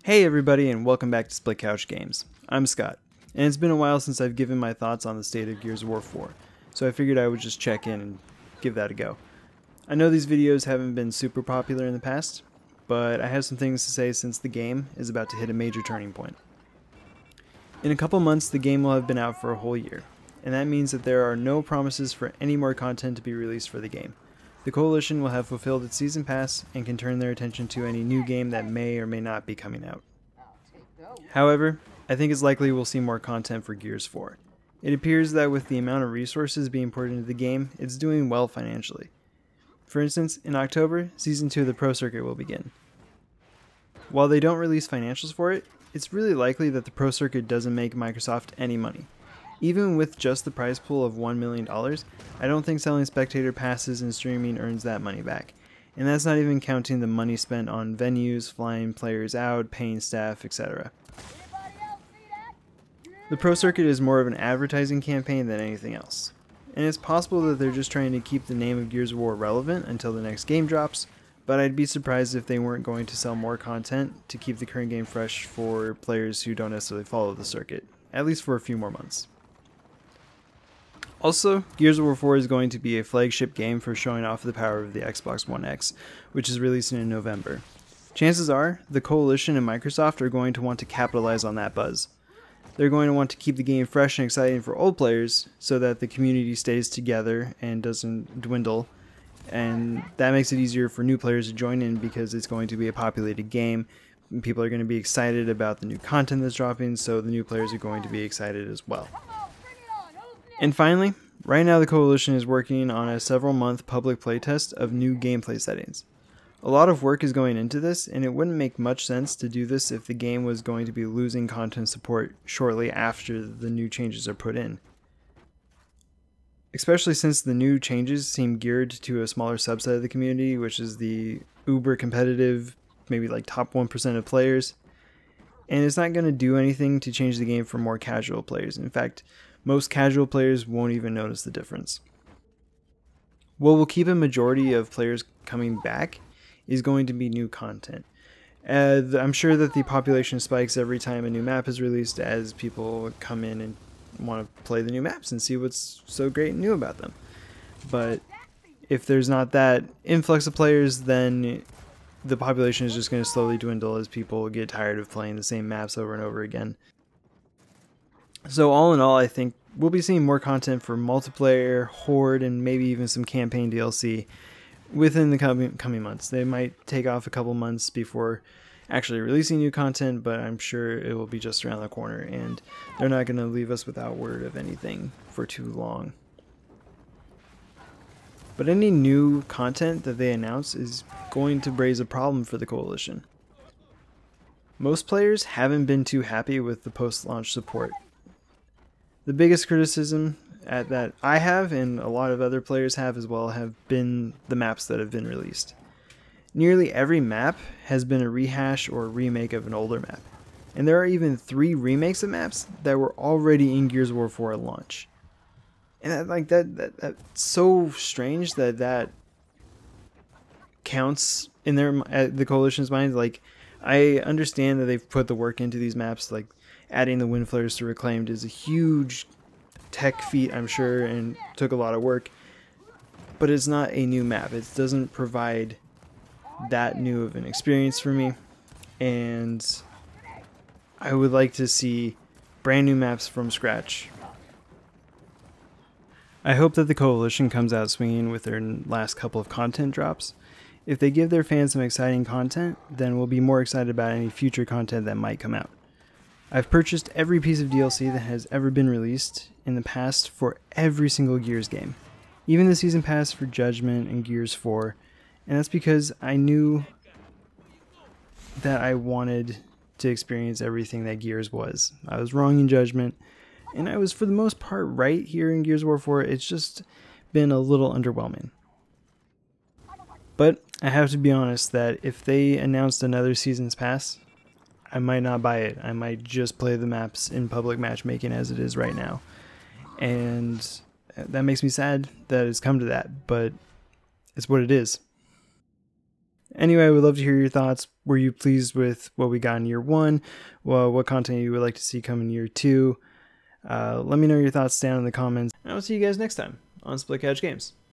Hey everybody, and welcome back to Split Couch Games. I'm Scott, and it's been a while since I've given my thoughts on the state of Gears of War 4, so I figured I would just check in and give that a go. I know these videos haven't been super popular in the past, but I have some things to say since the game is about to hit a major turning point. In a couple months, the game will have been out for a whole year, and that means that there are no promises for any more content to be released for the game. The Coalition will have fulfilled its Season Pass and can turn their attention to any new game that may or may not be coming out. However, I think it's likely we'll see more content for Gears 4. It appears that with the amount of resources being poured into the game, it's doing well financially. For instance, in October, Season 2 of the Pro Circuit will begin. While they don't release financials for it, it's really likely that the Pro Circuit doesn't make Microsoft any money. Even with just the prize pool of $1 million, I don't think selling spectator passes and streaming earns that money back. And that's not even counting the money spent on venues, flying players out, paying staff, etc. The Pro Circuit is more of an advertising campaign than anything else. And it's possible that they're just trying to keep the name of Gears of War relevant until the next game drops, but I'd be surprised if they weren't going to sell more content to keep the current game fresh for players who don't necessarily follow the circuit, at least for a few more months. Also, Gears of War 4 is going to be a flagship game for showing off the power of the Xbox One X, which is releasing in November. Chances are, the Coalition and Microsoft are going to want to capitalize on that buzz. They're going to want to keep the game fresh and exciting for old players so that the community stays together and doesn't dwindle, and that makes it easier for new players to join in because it's going to be a populated game. People are going to be excited about the new content that's dropping, so the new players are going to be excited as well. And finally, right now the Coalition is working on a several-month public playtest of new gameplay settings. A lot of work is going into this, and it wouldn't make much sense to do this if the game was going to be losing content support shortly after the new changes are put in. Especially since the new changes seem geared to a smaller subset of the community, which is the uber competitive, maybe like top 1% of players. And it's not going to do anything to change the game for more casual players. In fact, most casual players won't even notice the difference. What will keep a majority of players coming back is going to be new content. I'm sure that the population spikes every time a new map is released as people come in and want to play the new maps and see what's so great and new about them. But if there's not that influx of players, then the population is just going to slowly dwindle as people get tired of playing the same maps over and over again. So all in all, I think we'll be seeing more content for multiplayer, Horde, and maybe even some campaign DLC within the coming months. They might take off a couple months before actually releasing new content, but I'm sure it will be just around the corner, and they're not going to leave us without word of anything for too long. But any new content that they announce is going to raise a problem for the Coalition. Most players haven't been too happy with the post-launch support. The biggest criticism that I have, and a lot of other players have as well, have been the maps that have been released. Nearly every map has been a rehash or a remake of an older map. And there are even 3 remakes of maps that were already in Gears of War 4 at launch. And that's so strange that counts in the Coalition's mind. Like, I understand that they've put the work into these maps, like adding the wind flares to Reclaimed is a huge tech feat, I'm sure, and took a lot of work. But it's not a new map. It doesn't provide that new of an experience for me. And I would like to see brand new maps from scratch. I hope that the Coalition comes out swinging with their last couple of content drops. If they give their fans some exciting content, then we'll be more excited about any future content that might come out. I've purchased every piece of DLC that has ever been released in the past for every single Gears game. Even the Season Pass for Judgment and Gears 4. And that's because I knew that I wanted to experience everything that Gears was. I was wrong in Judgment, and I was for the most part right here in Gears of War 4. It's just been a little underwhelming. But I have to be honest that if they announced another Season's Pass, I might not buy it. I might just play the maps in public matchmaking as it is right now. And that makes me sad that it's come to that, but it's what it is. Anyway, I would love to hear your thoughts. Were you pleased with what we got in year 1? Well, what content you would like to see come in year 2? Let me know your thoughts down in the comments, and I'll see you guys next time on Split Couch Games.